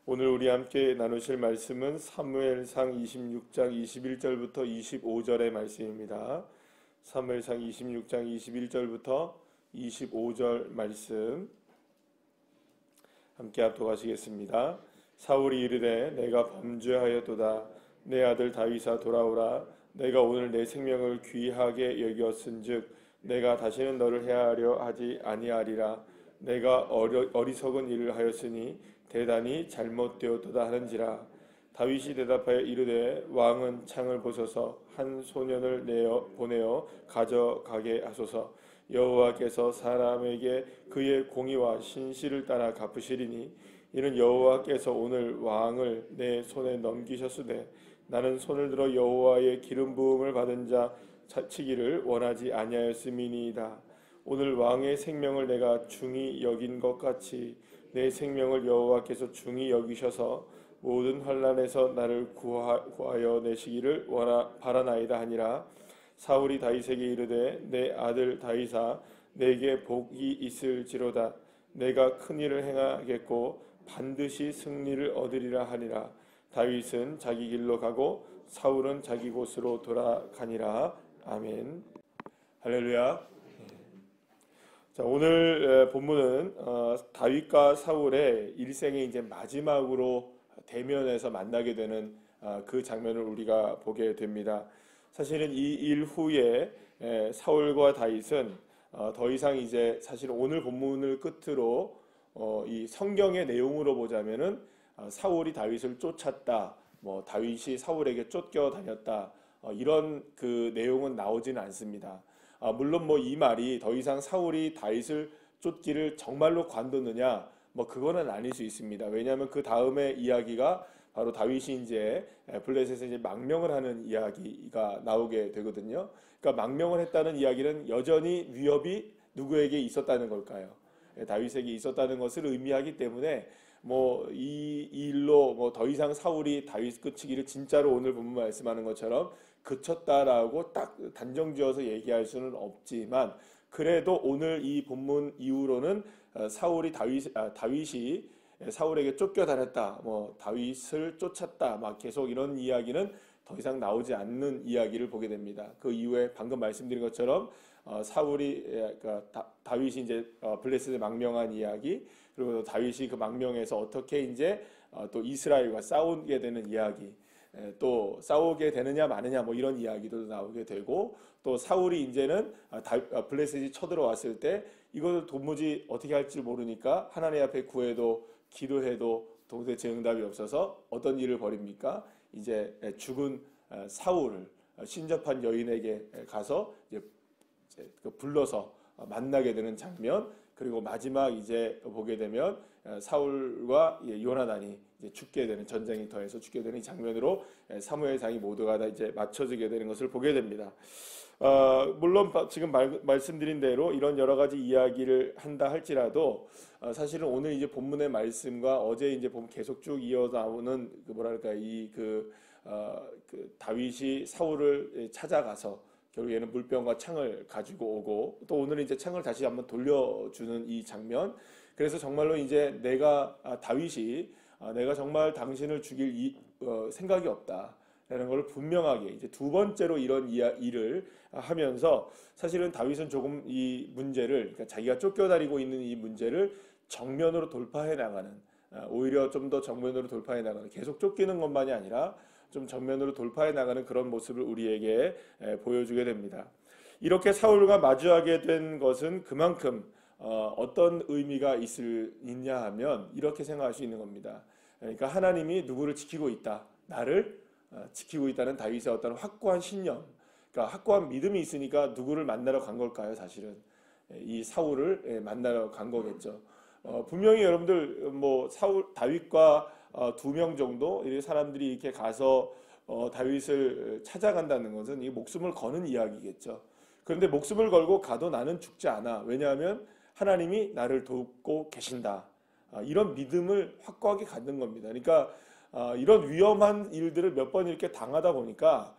오늘 우리 함께 나누실 말씀은 사무엘상 26장 21절부터 25절의 말씀입니다. 사무엘상 26장 21절부터 25절 말씀 함께 합독하시겠습니다. 사울이 이르되 내가 범죄하였도다. 내 아들 다윗아 돌아오라. 내가 오늘 내 생명을 귀하게 여겼은즉 내가 다시는 너를 해하려 하지 아니하리라. 내가 어리석은 일을 하였으니 대단히 잘못되었도다 하는지라. 다윗이 대답하여 이르되 왕은 창을 보소서. 한 소년을 보내어 가져가게 하소서. 여호와께서 사람에게 그의 공의와 신실을 따라 갚으시리니 이는 여호와께서 오늘 왕을 내 손에 넘기셨으되 나는 손을 들어 여호와의 기름 부음을 받은 자 치기를 원하지 아니하였음이니이다. 오늘 왕의 생명을 내가 중히 여긴 것 같이 내 생명을 여호와께서 중히 여기셔서 모든 환난에서 나를 구하여 내시기를 바라나이다 하니라. 사울이 다윗에게 이르되 내 아들 다윗아 내게 복이 있을지로다. 내가 큰 일을 행하겠고 반드시 승리를 얻으리라 하니라. 다윗은 자기 길로 가고 사울은 자기 곳으로 돌아가니라. 아멘. 할렐루야. 자, 오늘 본문은 다윗과 사울의 일생의 이제 마지막으로 대면에서 만나게 되는 그 장면을 우리가 보게 됩니다. 사실은 이 일 후에 사울과 다윗은 더 이상 이제 사실 오늘 본문을 끝으로 이 성경의 내용으로 보자면은 사울이 다윗을 쫓았다, 뭐 다윗이 사울에게 쫓겨 다녔다, 이런 그 내용은 나오지는 않습니다. 물론 뭐 이 말이 더 이상 사울이 다윗을 쫓기를 정말로 관뒀느냐, 뭐 그거는 아닐 수 있습니다. 왜냐하면 그 다음에 이야기가 바로 다윗이 이제 블레셋에서 이제 망명을 하는 이야기가 나오게 되거든요. 그러니까 망명을 했다는 이야기는 여전히 위협이 누구에게 있었다는 걸까요? 다윗에게 있었다는 것을 의미하기 때문에 뭐 이 일로 뭐 더 이상 사울이 다윗 끝이기를 진짜로 오늘 본문 말씀하는 것처럼 그쳤다라고 딱 단정지어서 얘기할 수는 없지만, 그래도 오늘 이 본문 이후로는 다윗이 사울에게 쫓겨다녔다, 뭐 다윗을 쫓았다, 막 계속 이런 이야기는 더 이상 나오지 않는 이야기를 보게 됩니다. 그 이후에 방금 말씀드린 것처럼 그러니까 다윗이 이제 블레셋에 망명한 이야기, 그리고 다윗이 그 망명에서 어떻게 이제 또 이스라엘과 싸우게 되는 이야기, 또 싸우게 되느냐 마느냐 뭐 이런 이야기도 나오게 되고, 또 사울이 이제는 블레셋이 쳐들어왔을 때 이것을 도무지 어떻게 할지 모르니까 하나님 앞에 구해도 기도해도 도대체 응답이 없어서 어떤 일을 벌입니까? 이제 죽은 사울을 신접한 여인에게 가서 이제 불러서 만나게 되는 장면, 그리고 마지막 이제 보게 되면 사울과 요나단이 이제 죽게 되는, 전쟁이 더해서 죽게 되는 이 장면으로 사무엘상이 모두가 다 이제 맞춰지게 되는 것을 보게 됩니다. 물론 지금 말씀드린 대로 이런 여러 가지 이야기를 한다 할지라도 사실은 오늘 이제 본문의 말씀과 어제 이제 보면 계속 쭉 이어 나오는 그 뭐랄까 그 다윗이 사울을 찾아가서 결국에는 물병과 창을 가지고 오고, 또 오늘은 이제 창을 다시 한번 돌려주는 이 장면. 그래서 정말로 이제 다윗이 내가 정말 당신을 죽일 생각이 없다라는 걸 분명하게 이제 두 번째로 이런 일을 하면서, 사실은 다윗은 조금 이 문제를, 그러니까 자기가 쫓겨다니고 있는 이 문제를 정면으로 돌파해 나가는, 오히려 좀 더 정면으로 돌파해 나가는, 계속 쫓기는 것만이 아니라 좀 정면으로 돌파해 나가는 그런 모습을 우리에게 보여주게 됩니다. 이렇게 사울과 마주하게 된 것은 그만큼 어떤 의미가 있냐 하면 이렇게 생각할 수 있는 겁니다. 그러니까 하나님이 누구를 지키고 있다, 나를 지키고 있다는 다윗의 어떤 확고한 신념, 그러니까 확고한 믿음이 있으니까 누구를 만나러 간 걸까요? 사실은 이 사울을 만나러 간 거겠죠. 분명히 여러분들 뭐 다윗과 2명 정도 이 사람들이 이렇게 가서 다윗을 찾아간다는 것은 이 목숨을 거는 이야기겠죠. 그런데 목숨을 걸고 가도 나는 죽지 않아. 왜냐하면 하나님이 나를 돕고 계신다. 이런 믿음을 확고하게 갖는 겁니다. 그러니까 이런 위험한 일들을 몇 번 이렇게 당하다 보니까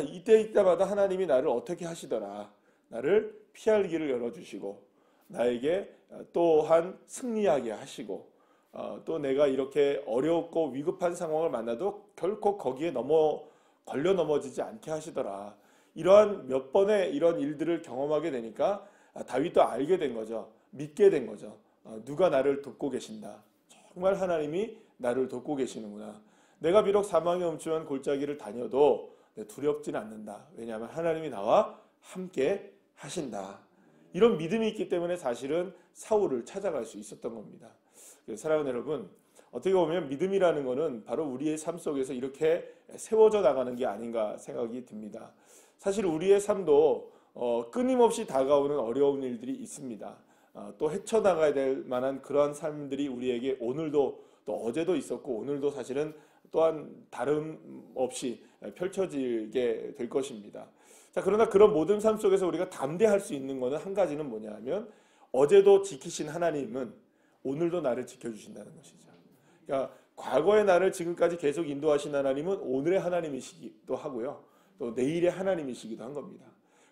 이때마다 하나님이 나를 어떻게 하시더라. 나를 피할 길을 열어주시고 나에게 또한 승리하게 하시고 또 내가 이렇게 어렵고 위급한 상황을 만나도 결코 거기에 걸려 넘어지지 않게 하시더라. 이러한 몇 번의 이런 일들을 경험하게 되니까 다윗도 알게 된 거죠. 믿게 된 거죠. 누가 나를 돕고 계신다. 정말 하나님이 나를 돕고 계시는구나. 내가 비록 사망의 음침한 골짜기를 다녀도 두렵지는 않는다. 왜냐하면 하나님이 나와 함께 하신다. 이런 믿음이 있기 때문에 사실은 사울을 찾아갈 수 있었던 겁니다. 사랑하는 여러분, 어떻게 보면 믿음이라는 것은 바로 우리의 삶 속에서 이렇게 세워져 나가는 게 아닌가 생각이 듭니다. 사실 우리의 삶도 끊임없이 다가오는 어려운 일들이 있습니다. 또 헤쳐나가야 될 만한 그러한 삶들이 우리에게 오늘도 또 어제도 있었고 오늘도 사실은 또한 다름없이 펼쳐지게 될 것입니다. 자, 그러나 그런 모든 삶 속에서 우리가 담대할 수 있는 것은 한 가지는 뭐냐 하면 어제도 지키신 하나님은 오늘도 나를 지켜주신다는 것이죠. 그러니까 과거의 나를 지금까지 계속 인도하신 하나님은 오늘의 하나님이시기도 하고요. 또 내일의 하나님이시기도 한 겁니다.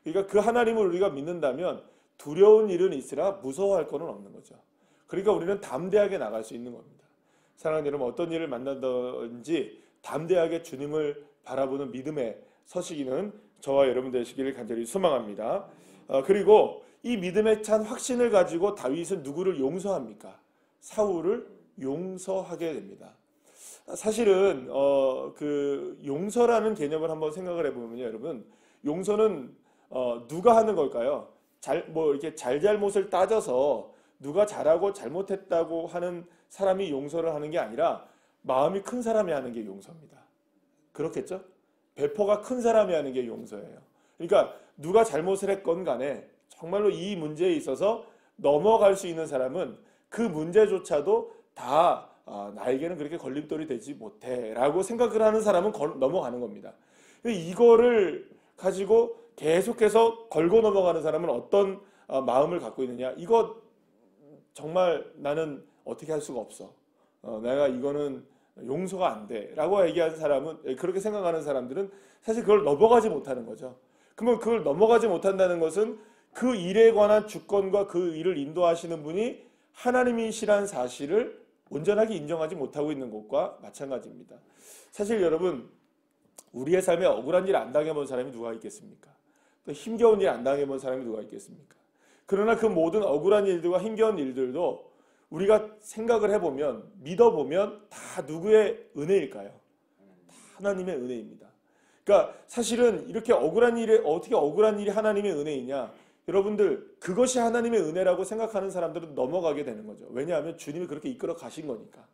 그러니까 그 하나님을 우리가 믿는다면 두려운 일은 있으나 무서워할 것은 없는 거죠. 그러니까 우리는 담대하게 나갈 수 있는 겁니다. 사랑하는 여러분, 어떤 일을 만나든지 담대하게 주님을 바라보는 믿음에 서시기는 저와 여러분 되시기를 간절히 소망합니다. 그리고 이 믿음에 찬 확신을 가지고 다윗은 누구를 용서합니까? 사울을 용서하게 됩니다. 사실은 그 용서라는 개념을 한번 생각을 해보면요, 여러분, 용서는 누가 하는 걸까요? 이렇게 잘잘못을 따져서 누가 잘하고 잘못했다고 하는 사람이 용서를 하는 게 아니라 마음이 큰 사람이 하는 게 용서입니다. 그렇겠죠? 배포가 큰 사람이 하는 게 용서예요. 그러니까 누가 잘못을 했건 간에 정말로 이 문제에 있어서 넘어갈 수 있는 사람은 그 문제조차도 다 나에게는 그렇게 걸림돌이 되지 못해 라고 생각을 하는 사람은 넘어가는 겁니다. 이거를 가지고 계속해서 걸고 넘어가는 사람은 어떤 마음을 갖고 있느냐, 이거 정말 나는 어떻게 할 수가 없어, 내가 이거는 용서가 안 돼 라고 얘기하는 사람은, 그렇게 생각하는 사람들은 사실 그걸 넘어가지 못하는 거죠. 그러면 그걸 넘어가지 못한다는 것은 그 일에 관한 주권과 그 일을 인도하시는 분이 하나님이시라는 사실을 온전하게 인정하지 못하고 있는 것과 마찬가지입니다. 사실 여러분, 우리의 삶에 억울한 일 안 당해본 사람이 누가 있겠습니까? 또 힘겨운 일 안 당해본 사람이 누가 있겠습니까? 그러나 그 모든 억울한 일들과 힘겨운 일들도 우리가 생각을 해보면, 믿어보면 다 누구의 은혜일까요? 다 하나님의 은혜입니다. 그러니까 사실은 이렇게 억울한 일에 어떻게 억울한 일이 하나님의 은혜이냐? 여러분들, 그것이 하나님의 은혜라고 생각하는 사람들은 넘어가게 되는 거죠. 왜냐하면 주님이 그렇게 이끌어 가신 거니까.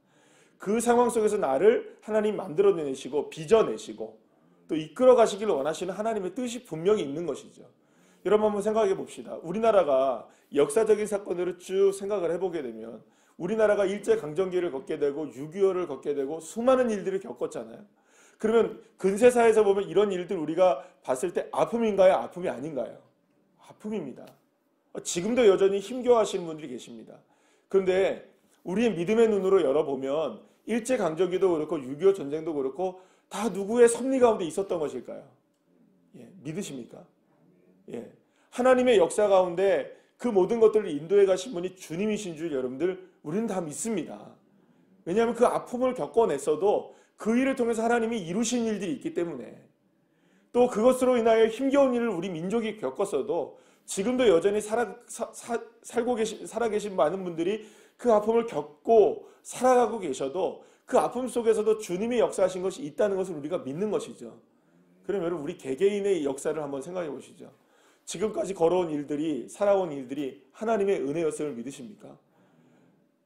그 상황 속에서 나를 하나님 만들어내시고 빚어내시고 또 이끌어 가시기를 원하시는 하나님의 뜻이 분명히 있는 것이죠. 여러분 한번 생각해 봅시다. 우리나라가 역사적인 사건으로 쭉 생각을 해보게 되면 우리나라가 일제강점기를 겪게 되고 6.25를 겪게 되고 수많은 일들을 겪었잖아요. 그러면 근세사에서 보면 이런 일들 우리가 봤을 때 아픔인가요? 아픔이 아닌가요? 아픔입니다. 지금도 여전히 힘겨워하시는 분들이 계십니다. 그런데 우리의 믿음의 눈으로 열어보면 일제강점기도 그렇고 6.25 전쟁도 그렇고 다 누구의 섭리 가운데 있었던 것일까요? 예, 믿으십니까? 예, 하나님의 역사 가운데 그 모든 것들을 인도해 가신 분이 주님이신 줄 여러분들 우리는 다 믿습니다. 왜냐하면 그 아픔을 겪어냈어도 그 일을 통해서 하나님이 이루신 일들이 있기 때문에, 또 그것으로 인하여 힘겨운 일을 우리 민족이 겪었어도 지금도 여전히 살아계신 많은 분들이 그 아픔을 겪고 살아가고 계셔도 그 아픔 속에서도 주님이 역사하신 것이 있다는 것을 우리가 믿는 것이죠. 그럼 여러분, 우리 개개인의 역사를 한번 생각해 보시죠. 지금까지 걸어온 일들이, 살아온 일들이 하나님의 은혜였음을 믿으십니까?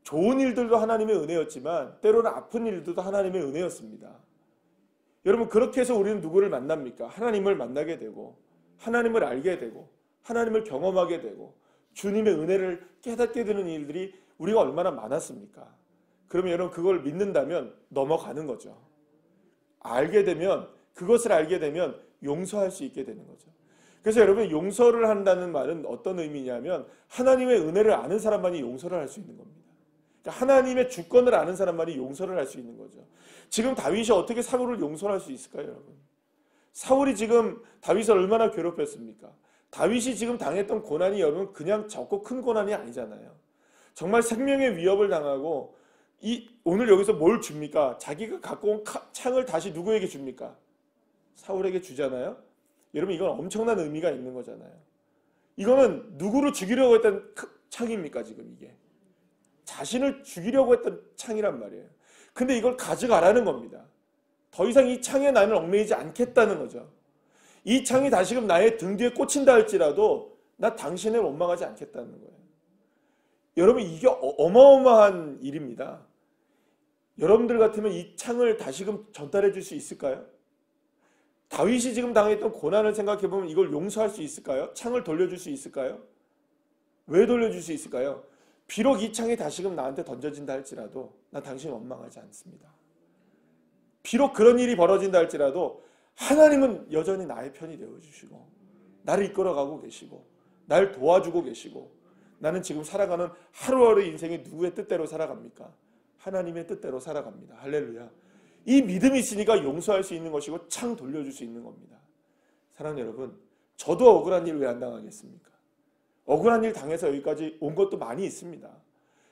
좋은 일들도 하나님의 은혜였지만 때로는 아픈 일들도 하나님의 은혜였습니다. 여러분, 그렇게 해서 우리는 누구를 만납니까? 하나님을 만나게 되고 하나님을 알게 되고 하나님을 경험하게 되고 주님의 은혜를 깨닫게 되는 일들이 우리가 얼마나 많았습니까? 그러면 여러분, 그걸 믿는다면 넘어가는 거죠. 알게 되면, 그것을 알게 되면 용서할 수 있게 되는 거죠. 그래서 여러분, 용서를 한다는 말은 어떤 의미냐면 하나님의 은혜를 아는 사람만이 용서를 할 수 있는 겁니다. 그러니까 하나님의 주권을 아는 사람만이 용서를 할 수 있는 거죠. 지금 다윗이 어떻게 사울을 용서할 수 있을까요, 여러분? 사울이 지금 다윗을 얼마나 괴롭혔습니까? 다윗이 지금 당했던 고난이 여러분 그냥 적고 큰 고난이 아니잖아요. 정말 생명의 위협을 당하고 오늘 여기서 뭘 줍니까? 자기가 갖고 온 창을 다시 누구에게 줍니까? 사울에게 주잖아요. 여러분 이건 엄청난 의미가 있는 거잖아요. 이거는 누구를 죽이려고 했던 창입니까? 지금 이게 자신을 죽이려고 했던 창이란 말이에요. 근데 이걸 가져가라는 겁니다. 더 이상 이 창에 나는 얽매이지 않겠다는 거죠. 이 창이 다시금 나의 등 뒤에 꽂힌다 할지라도 나 당신을 원망하지 않겠다는 거예요. 여러분 이게 어마어마한 일입니다. 여러분들 같으면 이 창을 다시금 전달해 줄 수 있을까요? 다윗이 지금 당했던 고난을 생각해보면 이걸 용서할 수 있을까요? 창을 돌려줄 수 있을까요? 왜 돌려줄 수 있을까요? 비록 이 창이 다시금 나한테 던져진다 할지라도 나 당신 원망하지 않습니다. 비록 그런 일이 벌어진다 할지라도 하나님은 여전히 나의 편이 되어주시고 나를 이끌어가고 계시고 날 도와주고 계시고 나는 지금 살아가는 하루하루 인생이 누구의 뜻대로 살아갑니까? 하나님의 뜻대로 살아갑니다. 할렐루야. 이 믿음이 있으니까 용서할 수 있는 것이고 창 돌려줄 수 있는 겁니다. 사랑하는 여러분, 저도 억울한 일 왜 안 당하겠습니까? 억울한 일 당해서 여기까지 온 것도 많이 있습니다.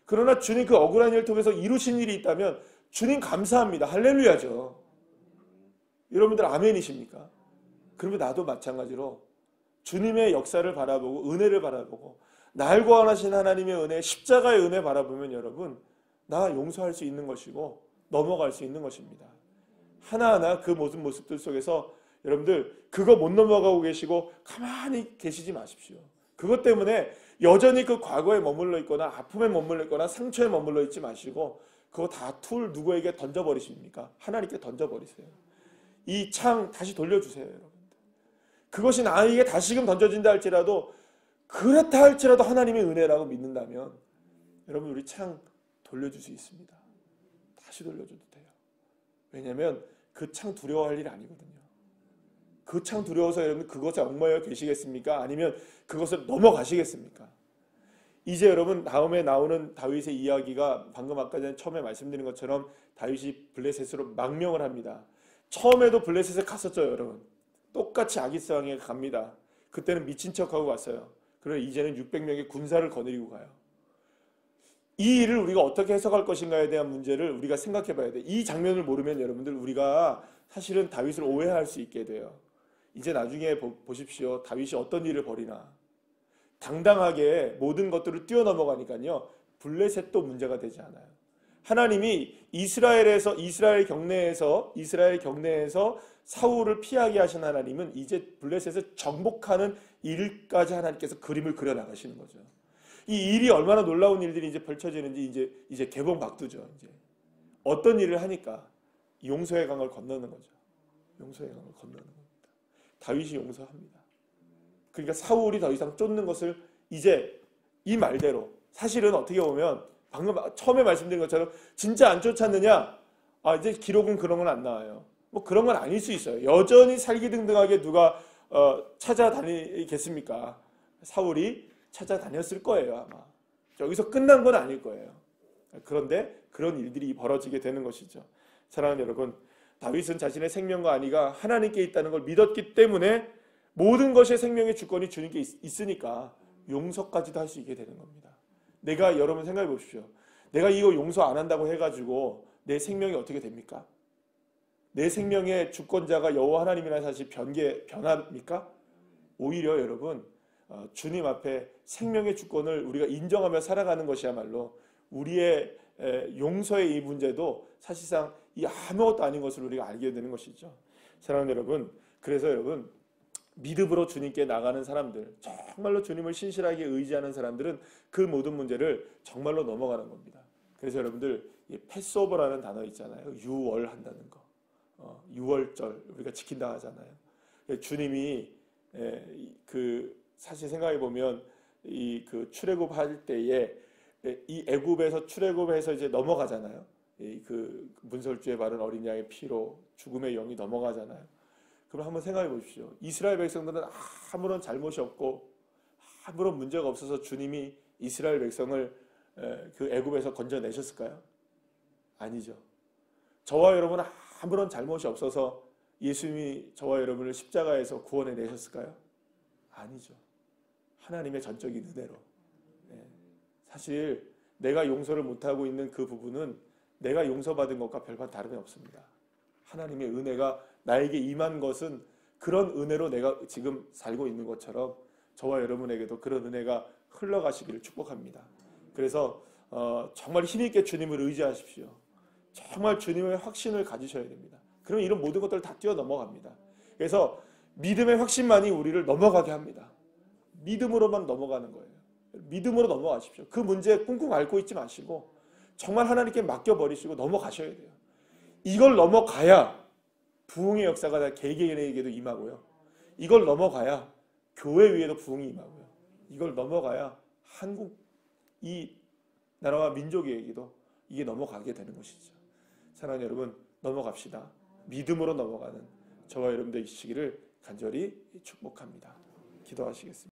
그러나 주님 그 억울한 일을 통해서 이루신 일이 있다면 주님 감사합니다. 할렐루야죠. 여러분들 아멘이십니까? 그러면 나도 마찬가지로 주님의 역사를 바라보고 은혜를 바라보고 날 구원하신 하나님의 은혜, 십자가의 은혜 바라보면 여러분 나 용서할 수 있는 것이고 넘어갈 수 있는 것입니다. 하나하나 그 모든 모습들 속에서 여러분들 그거 못 넘어가고 계시고 가만히 계시지 마십시오. 그것 때문에 여전히 그 과거에 머물러 있거나 아픔에 머물러 있거나 상처에 머물러 있지 마시고 그거 다 누구에게 던져버리십니까? 하나님께 던져버리세요. 이 창 다시 돌려주세요. 여러분들. 그것이 나에게 다시금 던져진다 할지라도 그렇다 할지라도 하나님의 은혜라고 믿는다면 여러분 우리 창 돌려줄 수 있습니다. 다시 돌려줘도 돼요. 왜냐하면 그 창 두려워할 일이 아니거든요. 그 창 두려워서 여러분 그것에 얽매여 계시겠습니까? 아니면 그것을 넘어가시겠습니까? 이제 여러분 다음에 나오는 다윗의 이야기가 방금 아까 전에 처음에 말씀드린 것처럼 다윗이 블레셋으로 망명을 합니다. 처음에도 블레셋에 갔었죠. 여러분. 똑같이 아기스왕에 갑니다. 그때는 미친 척하고 갔어요. 그러나 이제는 600명의 군사를 거느리고 가요. 이 일을 우리가 어떻게 해석할 것인가에 대한 문제를 우리가 생각해 봐야 돼요. 이 장면을 모르면 여러분들 우리가 사실은 다윗을 오해할 수 있게 돼요. 이제 나중에 보십시오. 다윗이 어떤 일을 벌이나. 당당하게 모든 것들을 뛰어넘어가니까요. 블레셋도 문제가 되지 않아요. 하나님이 이스라엘 경내에서 사울을 피하게 하신 하나님은 이제 블레셋을 정복하는 일까지 하나님께서 그림을 그려 나가시는 거죠. 이 일이 얼마나 놀라운 일들이 이제 펼쳐지는지 이제 개봉박두죠. 이제 어떤 일을 하니까 용서의 강을 건너는 거죠. 용서의 강을 건너는 겁니다. 다윗이 용서합니다. 그러니까 사울이 더 이상 쫓는 것을 이제 이 말대로 사실은 어떻게 보면 방금 처음에 말씀드린 것처럼 진짜 안 쫓았느냐? 이제 기록은 그런 건 안 나와요. 뭐 그런 건 아닐 수 있어요. 여전히 살기등등하게 누가 찾아다니겠습니까? 사울이 찾아다녔을 거예요. 아마 여기서 끝난 건 아닐 거예요. 그런데 그런 일들이 벌어지게 되는 것이죠. 사랑하는 여러분, 다윗은 자신의 생명과 안위가 하나님께 있다는 걸 믿었기 때문에 모든 것의 생명의 주권이 주님께 있으니까 용서까지도 할 수 있게 되는 겁니다. 내가 여러분 생각해 보십시오. 내가 이거 용서 안 한다고 해가지고 내 생명이 어떻게 됩니까? 내 생명의 주권자가 여호와 하나님이라는 사실이 변합니까? 오히려 여러분 주님 앞에 생명의 주권을 우리가 인정하며 살아가는 것이야말로 우리의 용서의 이 문제도 사실상 이 아무것도 아닌 것을 우리가 알게 되는 것이죠. 사랑하는 여러분, 그래서 여러분 믿음으로 주님께 나가는 사람들, 정말로 주님을 신실하게 의지하는 사람들은 그 모든 문제를 정말로 넘어가는 겁니다. 그래서 여러분들 패스오버라는 단어 있잖아요. 유월한다는 거. 유월절 우리가 지킨다 하잖아요. 주님이 사실 생각해 보면 그 출애굽할 때에 이 애굽에서 출애굽해서 이제 넘어가잖아요. 그 문설주에 바른 어린 양의 피로 죽음의 영이 넘어가잖아요. 그럼 한번 생각해 보십시오. 이스라엘 백성들은 아무런 잘못이 없고 아무런 문제가 없어서 주님이 이스라엘 백성을 그 애굽에서 건져내셨을까요? 아니죠. 저와 여러분은 아무런 잘못이 없어서 예수님이 저와 여러분을 십자가에서 구원해 내셨을까요? 아니죠. 하나님의 전적인 은혜로. 사실 내가 용서를 못하고 있는 그 부분은 내가 용서받은 것과 별반 다름이 없습니다. 하나님의 은혜가 나에게 임한 것은 그런 은혜로 내가 지금 살고 있는 것처럼 저와 여러분에게도 그런 은혜가 흘러가시기를 축복합니다. 그래서 정말 힘있게 주님을 의지하십시오. 정말 주님의 확신을 가지셔야 됩니다. 그러면 이런 모든 것들을 다 뛰어넘어갑니다. 그래서 믿음의 확신만이 우리를 넘어가게 합니다. 믿음으로만 넘어가는 거예요. 믿음으로 넘어가십시오. 그 문제에 꿍꿍 앓고 있지 마시고 정말 하나님께 맡겨버리시고 넘어가셔야 돼요. 이걸 넘어가야 부흥의 역사가 개개인에게도 임하고요. 이걸 넘어가야 교회 위에도 부흥이 임하고요. 이걸 넘어가야 한국 이 나라와 민족에게도 이게 넘어가게 되는 것이죠. 사랑하는 여러분, 넘어갑시다. 믿음으로 넘어가는 저와 여러분들 이시기를 간절히 축복합니다. 기도하시겠습니다.